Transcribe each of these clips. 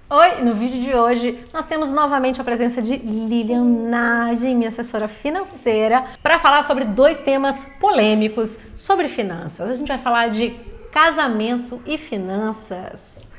Oi, no vídeo de hoje nós temos novamente a presença de Lilian Nagy, minha assessora financeira, para falar sobre dois temas polêmicos sobre finanças. A gente vai falar de casamento e finanças.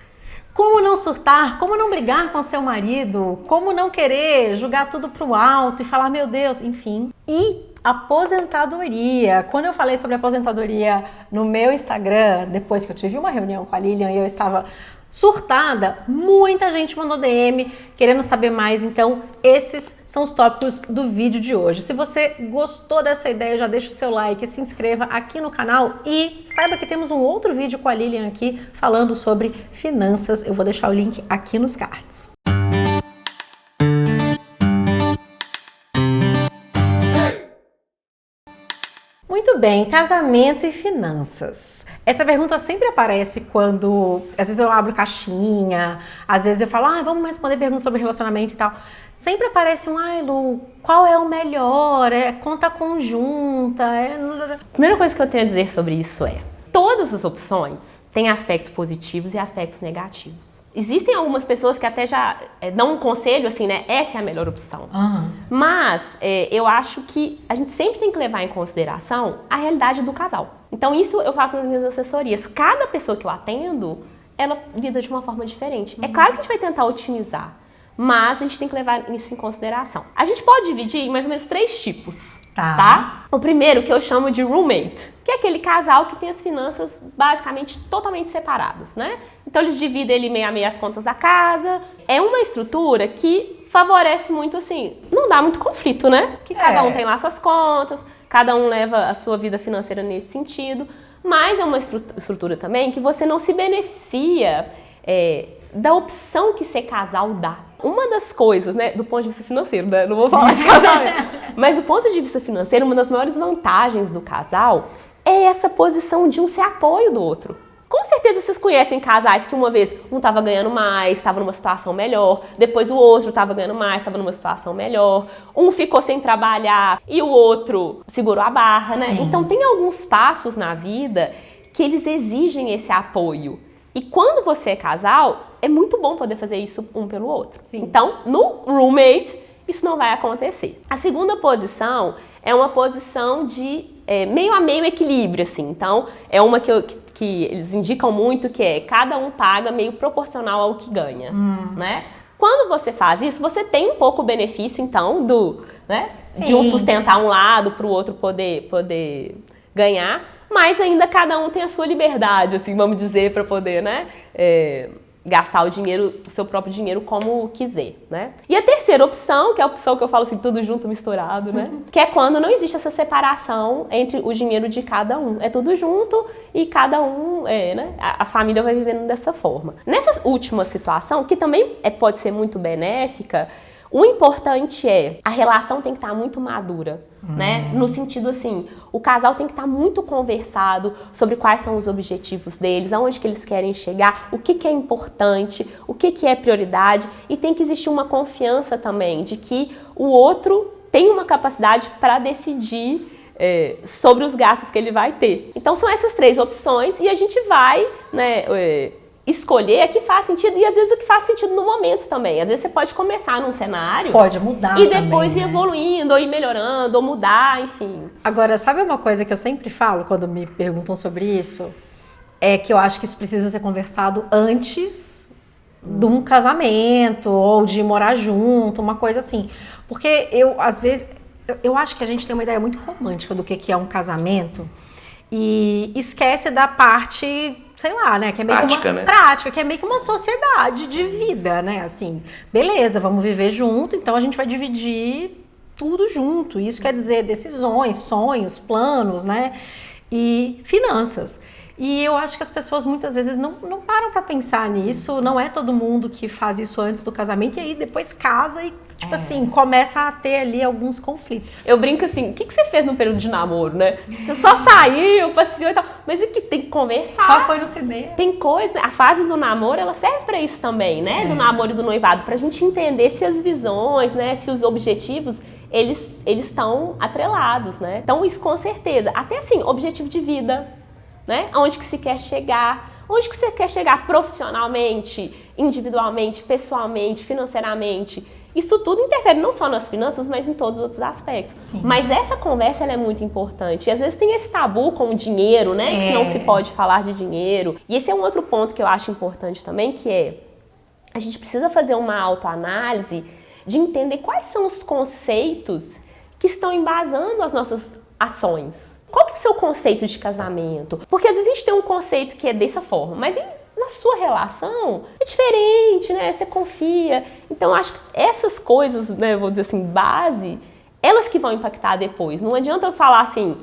Como não surtar, como não brigar com seu marido, como não querer jogar tudo pro alto e falar, meu Deus, enfim. E aposentadoria. Quando eu falei sobre aposentadoria no meu Instagram, depois que eu tive uma reunião com a Lilian e eu estava surtada, muita gente mandou DM querendo saber mais, então esses são os tópicos do vídeo de hoje. Se você gostou dessa ideia, já deixa o seu like, se inscreva aqui no canal e saiba que temos um outro vídeo com a Lilian aqui falando sobre finanças. Eu vou deixar o link aqui nos cards. Muito bem, casamento e finanças. Essa pergunta sempre aparece quando, às vezes eu abro caixinha, às vezes eu falo, vamos responder perguntas sobre relacionamento e tal. Sempre aparece Lu, qual é o melhor? É conta conjunta? A primeira coisa que eu tenho a dizer sobre isso é, todas as opções têm aspectos positivos e aspectos negativos. Existem algumas pessoas que até já dão um conselho assim, né? Essa é a melhor opção. Mas eu acho que a gente sempre tem que levar em consideração a realidade do casal. Então isso eu faço nas minhas assessorias. Cada pessoa que eu atendo, ela lida de uma forma diferente. É claro que a gente vai tentar otimizar, mas a gente tem que levar isso em consideração. A gente pode dividir em mais ou menos 3 tipos, tá? O primeiro que eu chamo de roommate, que é aquele casal que tem as finanças basicamente totalmente separadas, né? Então eles dividem ali meio a meio as contas da casa. É uma estrutura que favorece muito assim, não dá muito conflito, né? Que cada um tem lá suas contas, cada um leva a sua vida financeira nesse sentido, mas é uma estrutura também que você não se beneficia da opção que ser casal dá. Uma das coisas, né, do ponto de vista financeiro, né, não vou falar de casamento, mas do ponto de vista financeiro, uma das maiores vantagens do casal é essa posição de um ser apoio do outro. Com certeza vocês conhecem casais que uma vez um estava ganhando mais, estava numa situação melhor, depois o outro estava ganhando mais, estava numa situação melhor, um ficou sem trabalhar e o outro segurou a barra, né? Sim. Então tem alguns passos na vida que eles exigem esse apoio. E quando você é casal, é muito bom poder fazer isso um pelo outro. Sim. Então, no roommate, isso não vai acontecer. A segunda posição é uma posição de meio a meio equilíbrio, assim. Então, é uma que eles indicam muito, que é cada um paga meio proporcional ao que ganha, né? Quando você faz isso, você tem um pouco o benefício, então, de um sustentar um lado para o outro poder ganhar, mas ainda cada um tem a sua liberdade, assim, vamos dizer, para poder, gastar o seu próprio dinheiro como quiser, né? E a terceira opção, que é a opção que eu falo assim, tudo junto, misturado, né? Que é quando não existe essa separação entre o dinheiro de cada um. É tudo junto e cada um, a família vai vivendo dessa forma. Nessa última situação, que também pode ser muito benéfica, o importante a relação tem que estar muito madura, né? No sentido assim, o casal tem que estar muito conversado sobre quais são os objetivos deles, aonde que eles querem chegar, o que é importante, o que é prioridade, e tem que existir uma confiança também de que o outro tem uma capacidade para decidir sobre os gastos que ele vai ter. Então são essas 3 opções e a gente vai, escolher a que faz sentido e às vezes o que faz sentido no momento também. Às vezes você pode começar num cenário, pode mudar e depois também, ir evoluindo, ou ir melhorando, ou mudar, enfim. Agora, sabe uma coisa que eu sempre falo quando me perguntam sobre isso? É que eu acho que isso precisa ser conversado antes de um casamento ou de morar junto, uma coisa assim. Porque às vezes, eu acho que a gente tem uma ideia muito romântica do que é um casamento e esquece da parte, sei lá, né, que é meio prática, que uma prática, que é meio que uma sociedade de vida, né, assim, beleza, vamos viver junto, então a gente vai dividir tudo junto, isso quer dizer decisões, sonhos, planos, né, e finanças. E eu acho que as pessoas muitas vezes não param pra pensar nisso, não é todo mundo que faz isso antes do casamento e aí depois casa e, tipo assim, começa a ter ali alguns conflitos. Eu brinco assim, o que você fez no período de namoro, né? Você só saiu, passeou e tal, mas é que tem que conversar. Só foi no cinema. Tem coisa, a fase do namoro, ela serve pra isso também, né? Do namoro e do noivado, pra gente entender se as visões, né, se os objetivos, eles estão atrelados, né? Então isso com certeza, até assim, objetivo de vida, né? Aonde que se quer chegar, Onde que você quer chegar profissionalmente, individualmente, pessoalmente, financeiramente? Isso tudo interfere não só nas finanças, mas em todos os outros aspectos. Sim. Mas essa conversa ela é muito importante. E às vezes tem esse tabu com o dinheiro, né? Que não se pode falar de dinheiro. E esse é um outro ponto que eu acho importante também, que é a gente precisa fazer uma autoanálise de entender quais são os conceitos que estão embasando as nossas ações. Qual que é o seu conceito de casamento? Porque às vezes a gente tem um conceito que é dessa forma, mas na sua relação é diferente, né? Você confia. Então, acho que essas coisas, né, vou dizer assim, base, elas que vão impactar depois. Não adianta eu falar assim,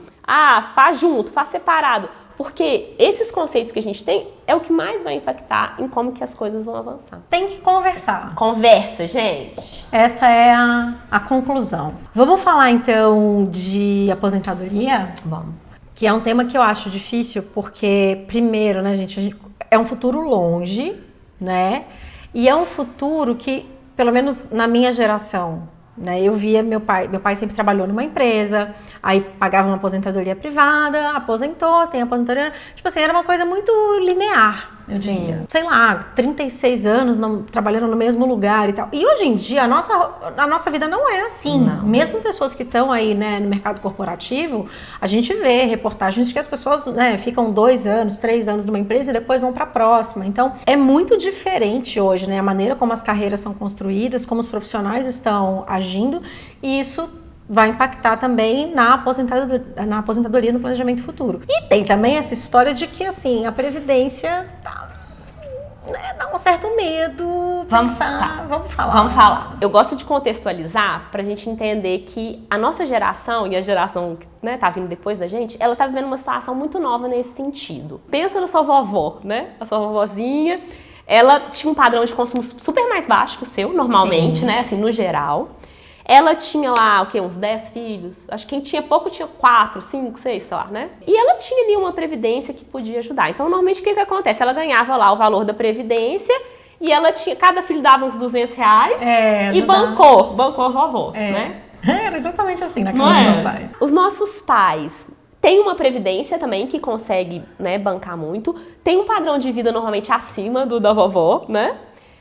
faz junto, faz separado. Porque esses conceitos que a gente tem é o que mais vai impactar em como que as coisas vão avançar. Tem que conversar. Conversa, gente. Essa é a conclusão. Vamos falar então de aposentadoria? Vamos. Que é um tema que eu acho difícil porque, primeiro, né, gente, é um futuro longe, né? E é um futuro que, pelo menos na minha geração, né? Eu via meu pai sempre trabalhou numa empresa, aí pagava uma aposentadoria privada, aposentou, tem aposentadoria, tipo assim, era uma coisa muito linear, eu diria. Sei lá, 36 anos trabalhando no mesmo lugar e tal. E hoje em dia, a nossa vida não é assim. Não. Mesmo pessoas que estão aí, né, no mercado corporativo, a gente vê reportagens de que as pessoas, né, ficam 2 anos, 3 anos numa empresa e depois vão para a próxima. Então, é muito diferente hoje, né, a maneira como as carreiras são construídas, como os profissionais estão agindo, e isso vai impactar também na aposentadoria no planejamento futuro. E tem também essa história de que, assim, a Previdência dá um certo medo. Vamos falar. Eu gosto de contextualizar pra gente entender que a nossa geração e a geração que, né, tá vindo depois da gente, ela tá vivendo uma situação muito nova nesse sentido. Pensa na sua vovó, né? A sua vovozinha, ela tinha um padrão de consumo super mais baixo que o seu, normalmente, né? Assim, no geral. Ela tinha lá, uns 10 filhos. Acho que quem tinha pouco tinha 4, 5, 6, sei lá, né? E ela tinha ali uma previdência que podia ajudar. Então, normalmente, o que acontece? Ela ganhava lá o valor da previdência e ela tinha... Cada filho dava uns R$200 e bancou a vovó, né? Era exatamente assim na casa dos meus pais. Os nossos pais têm uma previdência também que consegue, né, bancar muito. Tem um padrão de vida normalmente acima do da vovó, né?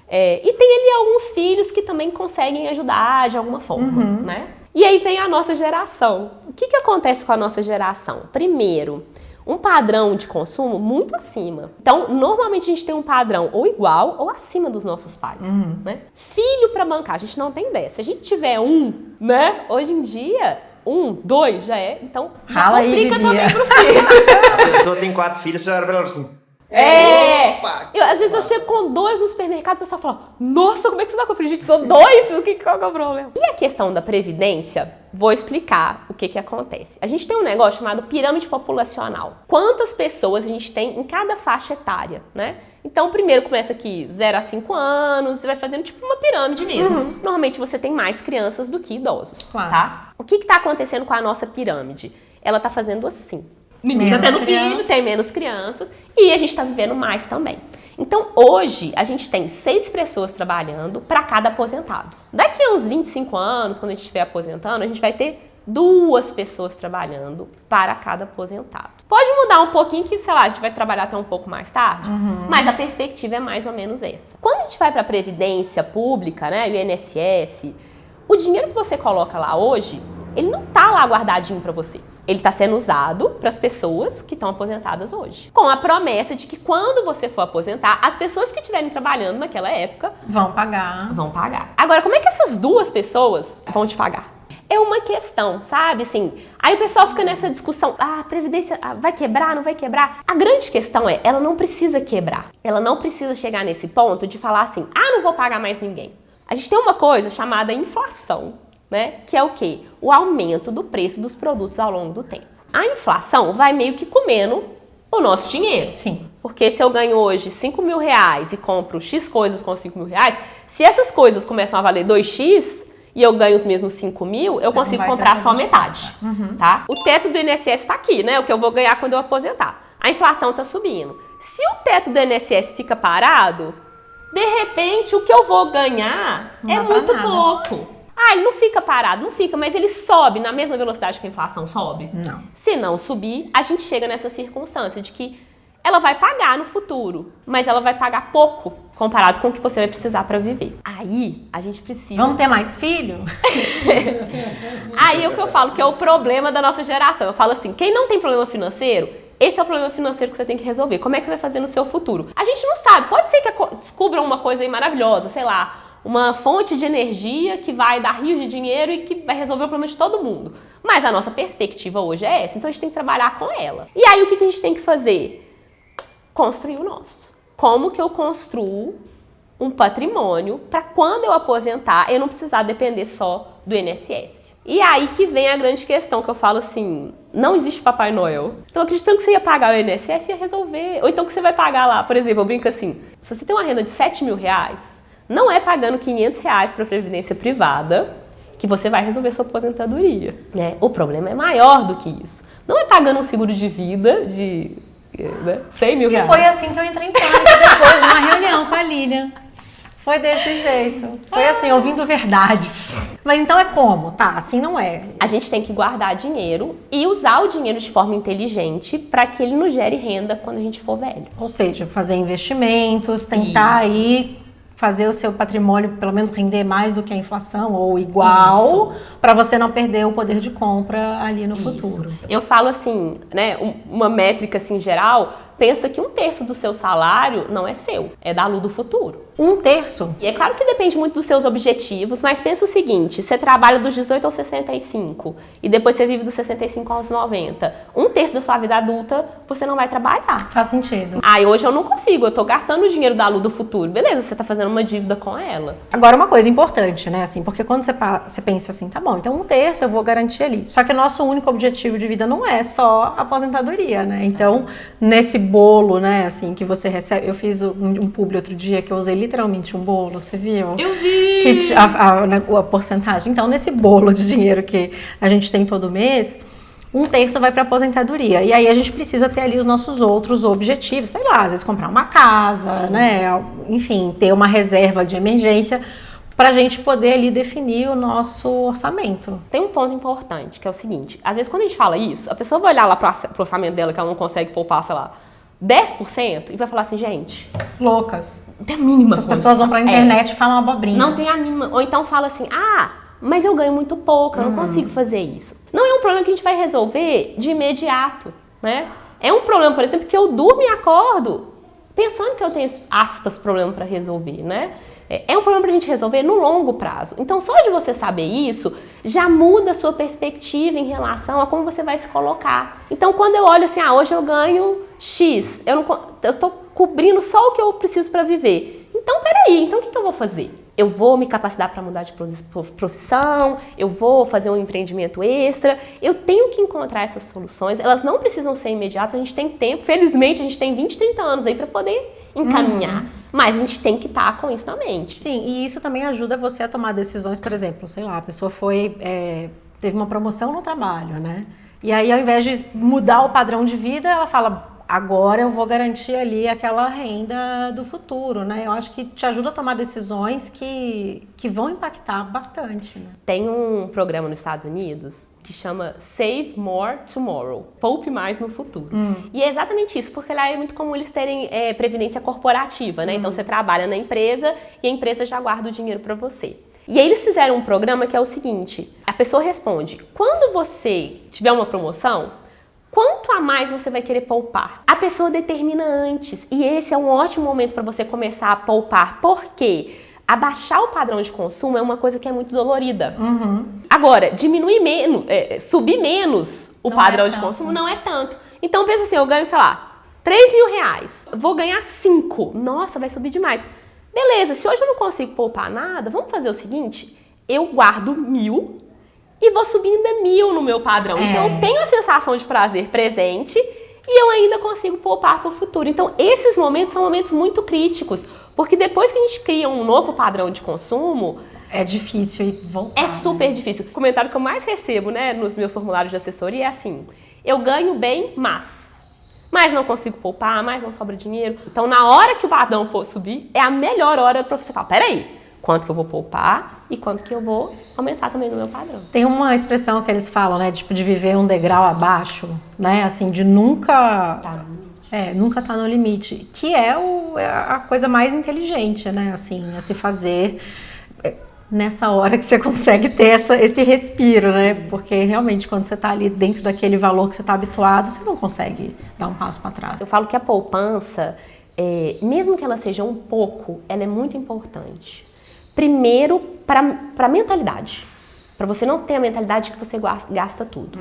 E tem ali alguns filhos que também conseguem ajudar de alguma forma, né? E aí vem a nossa geração. O que acontece com a nossa geração? Primeiro, um padrão de consumo muito acima. Então, normalmente a gente tem um padrão ou igual ou acima dos nossos pais, né? Filho para bancar, a gente não tem ideia. Se a gente tiver né? Hoje em dia, 1, 2 já é. Então, já complica também pro filho. A pessoa tem 4 filhos, você olha pra ela assim... Às vezes eu chego com 2 no supermercado e o pessoal fala, nossa, como é que você dá com o filho? Gente, sou 2, qual que é o problema? E a questão da previdência, vou explicar o que acontece. A gente tem um negócio chamado pirâmide populacional. Quantas pessoas a gente tem em cada faixa etária, né? Então, primeiro começa aqui 0 a 5 anos, você vai fazendo tipo uma pirâmide mesmo. Normalmente você tem mais crianças do que idosos, tá? O que tá acontecendo com a nossa pirâmide? Ela tá fazendo assim. Menina tendo filho, tem menos crianças e a gente está vivendo mais também. Então, hoje, a gente tem 6 pessoas trabalhando para cada aposentado. Daqui a uns 25 anos, quando a gente estiver aposentando, a gente vai ter 2 pessoas trabalhando para cada aposentado. Pode mudar um pouquinho que, sei lá, a gente vai trabalhar até um pouco mais tarde, mas a perspectiva é mais ou menos essa. Quando a gente vai para a Previdência Pública, né, o INSS, o dinheiro que você coloca lá hoje, ele não tá lá guardadinho para você. Ele está sendo usado para as pessoas que estão aposentadas hoje. Com a promessa de que quando você for aposentar, as pessoas que estiverem trabalhando naquela época... Vão pagar. Agora, como é que essas 2 pessoas vão te pagar? É uma questão, sabe? Assim, aí o pessoal fica nessa discussão, a Previdência vai quebrar, não vai quebrar? A grande questão é, ela não precisa quebrar. Ela não precisa chegar nesse ponto de falar assim, não vou pagar mais ninguém. A gente tem uma coisa chamada inflação, né? Que é o quê? O aumento do preço dos produtos ao longo do tempo. A inflação vai meio que comendo o nosso dinheiro. Sim. Porque se eu ganho hoje R$5.000 e compro X coisas com R$5.000, se essas coisas começam a valer 2x e eu ganho os mesmos 5.000, eu consigo comprar só metade, tá? O teto do INSS está aqui, né? O que eu vou ganhar quando eu aposentar. A inflação está subindo. Se o teto do INSS fica parado, de repente o que eu vou ganhar é muito pouco. Ele não fica parado, não fica, mas ele sobe na mesma velocidade que a inflação sobe? Não. Se não subir, a gente chega nessa circunstância de que ela vai pagar no futuro, mas ela vai pagar pouco comparado com o que você vai precisar para viver. Aí, a gente precisa... Vamos ter mais filho? Aí é o que eu falo, que é o problema da nossa geração. Eu falo assim, quem não tem problema financeiro, esse é o problema financeiro que você tem que resolver. Como é que você vai fazer no seu futuro? A gente não sabe, pode ser que descubram uma coisa aí maravilhosa, sei lá, uma fonte de energia que vai dar rios de dinheiro e que vai resolver o problema de todo mundo. Mas a nossa perspectiva hoje é essa, então a gente tem que trabalhar com ela. E aí o que a gente tem que fazer? Construir o nosso. Como que eu construo um patrimônio para quando eu aposentar eu não precisar depender só do INSS? E aí que vem a grande questão, que eu falo assim, não existe Papai Noel. Então acreditando que você ia pagar o INSS, ia resolver. Ou então que você vai pagar lá, por exemplo, eu brinco assim, se você tem uma renda de 7 mil reais, não é pagando 500 reais para previdência privada que você vai resolver sua aposentadoria, né? O problema é maior do que isso. Não é pagando um seguro de vida de 100 mil reais. E foi assim que eu entrei em pânico depois de uma reunião com a Lilian. Foi desse jeito. Foi assim, ouvindo verdades. Mas então é como? Tá, assim não é. A gente tem que guardar dinheiro e usar o dinheiro de forma inteligente para que ele nos gere renda quando a gente for velho. Ou seja, fazer investimentos, tentar aí fazer o seu patrimônio pelo menos render mais do que a inflação ou igual, para você não perder o poder de compra ali no futuro. Eu falo assim, né, uma métrica assim geral, pensa que 1/3 do seu salário não é seu, é da Lu do futuro. 1/3? E é claro que depende muito dos seus objetivos, mas pensa o seguinte, você trabalha dos 18 aos 65 e depois você vive dos 65 aos 90. 1/3 da sua vida adulta você não vai trabalhar. Faz sentido. Hoje eu não consigo, eu tô gastando o dinheiro da Lu do futuro. Beleza, você tá fazendo uma dívida com ela. Agora uma coisa importante, né, assim, porque quando você pensa assim, tá bom, então 1/3 eu vou garantir ali. Só que o nosso único objetivo de vida não é só a aposentadoria, né? Então, nesse bolo, né, assim, que você recebe, eu fiz um publi outro dia que eu usei literalmente um bolo, você viu? Eu vi! Que a porcentagem. Então, nesse bolo de dinheiro que a gente tem todo mês, 1/3 vai para aposentadoria. E aí a gente precisa ter ali os nossos outros objetivos, sei lá, às vezes comprar uma casa, né? Enfim, ter uma reserva de emergência para a gente poder ali definir o nosso orçamento. Tem um ponto importante, que é o seguinte, às vezes quando a gente fala isso, a pessoa vai olhar lá pro orçamento dela, que ela não consegue poupar, sei lá, 10% e vai falar assim, gente... Loucas. Não tem a mínima As pessoas vão pra internet e falam abobrinhas. Não tem a mínima. Ou então fala assim, mas eu ganho muito pouco, eu não consigo fazer isso. Não é um problema que a gente vai resolver de imediato, né? É um problema, por exemplo, que eu durmo e acordo pensando que eu tenho, aspas, problema para resolver, né? É um problema pra gente resolver no longo prazo. Então, só de você saber isso, já muda a sua perspectiva em relação a como você vai se colocar. Então, quando eu olho assim, hoje eu ganho X, eu tô cobrindo só o que eu preciso para viver. Então, peraí, então o que eu vou fazer? Eu vou me capacitar para mudar de profissão, eu vou fazer um empreendimento extra, eu tenho que encontrar essas soluções, elas não precisam ser imediatas, a gente tem tempo, felizmente a gente tem 20, 30 anos aí para poder encaminhar, mas a gente tem que estar com isso na mente. Sim, e isso também ajuda você a tomar decisões, por exemplo, sei lá, a pessoa teve uma promoção no trabalho, né? E aí ao invés de mudar o padrão de vida, ela fala... Agora eu vou garantir ali aquela renda do futuro, né? Eu acho que te ajuda a tomar decisões que vão impactar bastante, né? Tem um programa nos Estados Unidos que chama Save More Tomorrow, poupe mais no futuro. E é exatamente isso, porque lá é muito comum eles terem previdência corporativa, né? Então você trabalha na empresa e a empresa já guarda o dinheiro para você. E aí eles fizeram um programa que é o seguinte, a pessoa responde, quando você tiver uma promoção, quanto a mais você vai querer poupar? A pessoa determina antes. E esse é um ótimo momento para você começar a poupar. Por quê? Abaixar o padrão de consumo é uma coisa que é muito dolorida. Agora, diminuir menos, subir menos o padrão de consumo não é tanto. Então pensa assim, eu ganho, sei lá, 3 mil reais. Vou ganhar 5. Nossa, vai subir demais. Beleza, se hoje eu não consigo poupar nada, vamos fazer o seguinte, eu guardo 1.000 e vou subindo 1.000 no meu padrão. Então eu tenho a sensação de prazer presente e eu ainda consigo poupar para o futuro. Então esses momentos são momentos muito críticos, porque depois que a gente cria um novo padrão de consumo... É difícil voltar. É super difícil. O comentário que eu mais recebo, né, nos meus formulários de assessoria é assim, eu ganho bem, mas não consigo poupar, mas não sobra dinheiro. Então na hora que o padrão for subir, é a melhor hora para você falar, peraí, quanto que eu vou poupar e quanto que eu vou aumentar também no meu padrão. Tem uma expressão que eles falam, né, tipo, de viver um degrau abaixo, né, assim, de nunca... Nunca tá no limite, que é a coisa mais inteligente, né, assim, a se fazer nessa hora que você consegue ter esse respiro, né, porque realmente quando você tá ali dentro daquele valor que você tá habituado, você não consegue dar um passo para trás. Eu falo que a poupança, mesmo que ela seja um pouco, ela é muito importante. Primeiro, para a mentalidade. Para você não ter a mentalidade que você gasta tudo.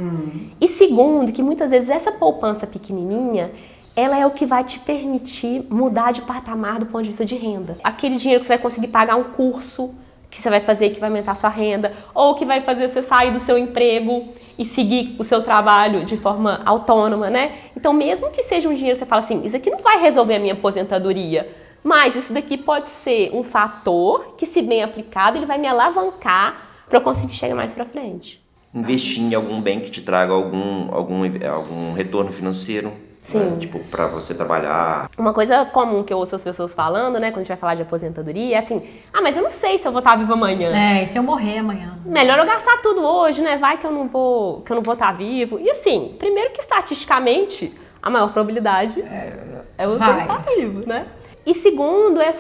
E segundo, que muitas vezes essa poupança pequenininha, ela é o que vai te permitir mudar de patamar do ponto de vista de renda. Aquele dinheiro que você vai conseguir pagar um curso que você vai fazer que vai aumentar a sua renda, ou que vai fazer você sair do seu emprego e seguir o seu trabalho de forma autônoma, né? Então, mesmo que seja um dinheiro, você fala assim, isso aqui não vai resolver a minha aposentadoria, mas isso daqui pode ser um fator que, se bem aplicado, ele vai me alavancar para eu conseguir chegar mais para frente. Investir em algum bem que te traga algum retorno financeiro. Sim. Né? Tipo, para você trabalhar. Uma coisa comum que eu ouço as pessoas falando, né, quando a gente vai falar de aposentadoria, é assim, mas eu não sei se eu vou estar viva amanhã. E se eu morrer amanhã? Melhor eu gastar tudo hoje, né? Vai que eu não vou estar vivo. E assim, primeiro que estatisticamente, a maior probabilidade é você estar vivo, né? E segundo, é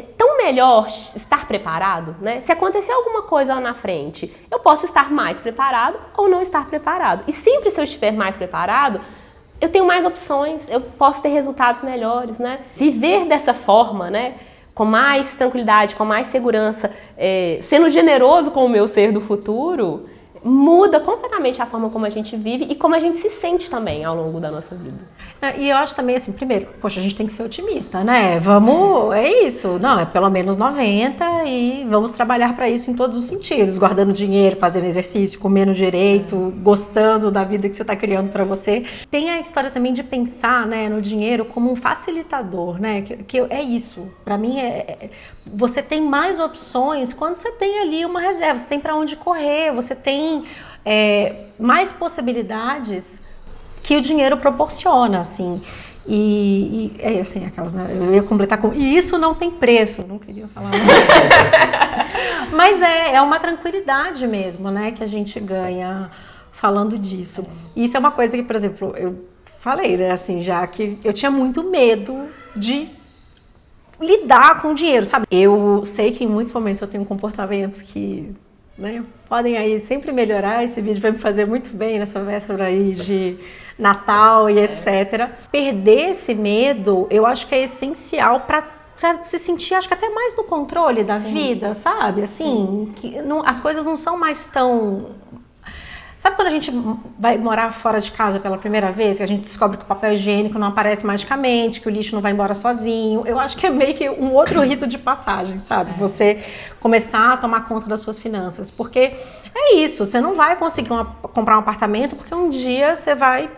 tão melhor estar preparado, né? Se acontecer alguma coisa lá na frente, eu posso estar mais preparado ou não estar preparado. E sempre se eu estiver mais preparado, eu tenho mais opções, eu posso ter resultados melhores, né? Viver dessa forma, né? Com mais tranquilidade, com mais segurança, sendo generoso com o meu ser do futuro, muda completamente a forma como a gente vive e como a gente se sente também ao longo da nossa vida. E eu acho também assim, primeiro, poxa, a gente tem que ser otimista, né? É isso, não, é pelo menos 90 e vamos trabalhar para isso em todos os sentidos, guardando dinheiro, fazendo exercício, comendo direito, gostando da vida que você está criando para você. Tem a história também de pensar, né, no dinheiro como um facilitador, né? Que é isso, para mim você tem mais opções quando você tem ali uma reserva, você tem para onde correr, você tem mais possibilidades que o dinheiro proporciona, assim. E assim, aquelas, né, eu ia completar com, e isso não tem preço, eu não queria falar mais. Mas é uma tranquilidade mesmo, né, que a gente ganha falando disso. E isso é uma coisa que, por exemplo, eu falei, né, assim, já que eu tinha muito medo de lidar com o dinheiro, sabe? Eu sei que em muitos momentos eu tenho comportamentos que, né, podem aí sempre melhorar. Esse vídeo vai me fazer muito bem nessa véspera aí de Natal e etc. Perder esse medo, eu acho que é essencial para se sentir, acho que até mais no controle da vida, sabe? Assim, que as coisas não são mais tão... Sabe quando a gente vai morar fora de casa pela primeira vez, que a gente descobre que o papel higiênico não aparece magicamente, que o lixo não vai embora sozinho? Eu acho que é meio que um outro rito de passagem, sabe? Você começar a tomar conta das suas finanças. Porque é isso, você não vai conseguir comprar um apartamento porque um dia você vai,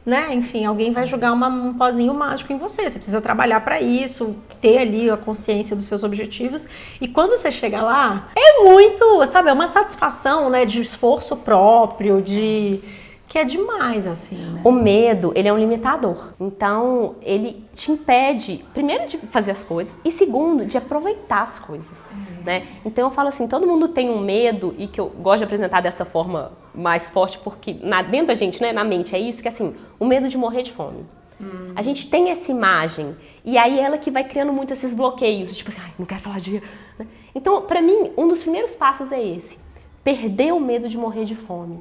né? Enfim, alguém vai jogar um pozinho mágico em você. Você precisa trabalhar para isso, ter ali a consciência dos seus objetivos. E quando você chega lá, é muito, sabe, é uma satisfação, né, de esforço próprio, que é demais, assim, né? O medo, ele é um limitador. Então, ele te impede, primeiro, de fazer as coisas e, segundo, de aproveitar as coisas, né? Então, eu falo assim, todo mundo tem um medo, e que eu gosto de apresentar dessa forma mais forte, porque dentro da gente, né, na mente, é isso, que assim, o medo de morrer de fome. A gente tem essa imagem, e aí ela que vai criando muito esses bloqueios, tipo assim, não quero falar de dinheiro. Então, pra mim, um dos primeiros passos é esse, perder o medo de morrer de fome.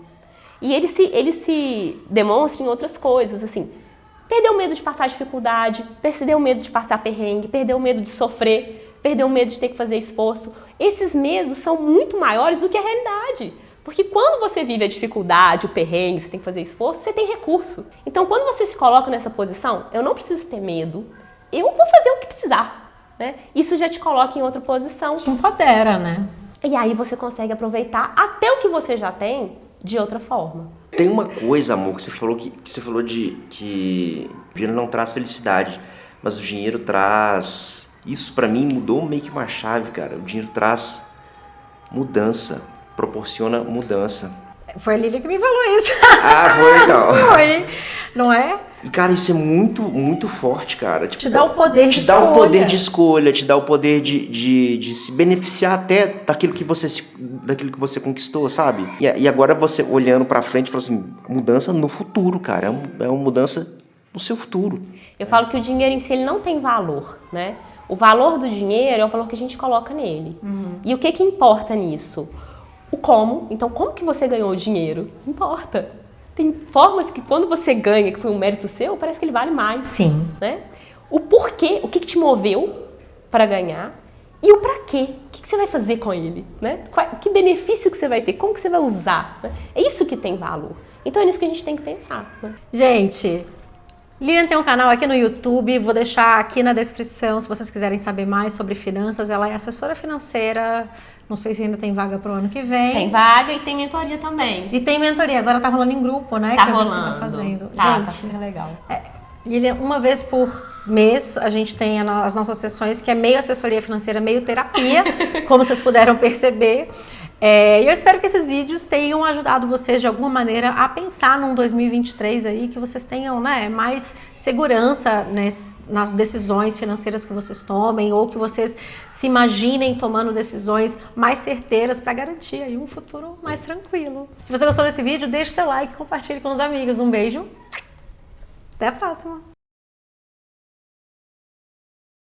E ele se demonstra em outras coisas, assim, perder o medo de passar dificuldade, perder o medo de passar perrengue, perder o medo de sofrer, perder o medo de ter que fazer esforço. Esses medos são muito maiores do que a realidade. Porque quando você vive a dificuldade, o perrengue, você tem que fazer esforço, você tem recurso. Então, quando você se coloca nessa posição, eu não preciso ter medo, eu vou fazer o que precisar, né? Isso já te coloca em outra posição. Te empodera, né? E aí você consegue aproveitar até o que você já tem de outra forma. Tem uma coisa, amor, que você falou de que o dinheiro não traz felicidade, mas o dinheiro traz... Isso pra mim mudou meio que uma chave, cara. O dinheiro traz mudança, proporciona mudança. Foi a Lília que me falou isso. Ah, foi então. Foi, não é? E, cara, isso é muito, muito forte, cara. Tipo, te dá o poder de escolha. Te dá o poder de escolha, te dá o poder de se beneficiar até daquilo que você conquistou, sabe? E agora você olhando pra frente, fala assim, mudança no futuro, cara. É uma mudança no seu futuro. Eu falo que o dinheiro em si ele não tem valor, né? O valor do dinheiro é o valor que a gente coloca nele. E o que importa nisso? O como. Então, como que você ganhou o dinheiro? Importa. Tem formas que quando você ganha, que foi um mérito seu, parece que ele vale mais. Sim. Né? O porquê, o que te moveu para ganhar e o para quê. O que você vai fazer com ele? Né? Que benefício que você vai ter? Como que você vai usar? Né? É isso que tem valor. Então é nisso que a gente tem que pensar. Né? Gente, Lilian tem um canal aqui no YouTube, vou deixar aqui na descrição se vocês quiserem saber mais sobre finanças. Ela é assessora financeira, não sei se ainda tem vaga pro ano que vem. Tem vaga e tem mentoria também. E tem mentoria, agora tá rolando em grupo, né? Tá que rolando. Você tá fazendo. Tá Gente, super legal. Lilian, uma vez por mês a gente tem as nossas sessões, que é meio assessoria financeira, meio terapia, como vocês puderam perceber. E eu espero que esses vídeos tenham ajudado vocês de alguma maneira a pensar num 2023 aí, que vocês tenham, né, mais segurança nas decisões financeiras que vocês tomem, ou que vocês se imaginem tomando decisões mais certeiras para garantir aí um futuro mais tranquilo. Se você gostou desse vídeo, deixe seu like, compartilhe com os amigos. Um beijo, até a próxima!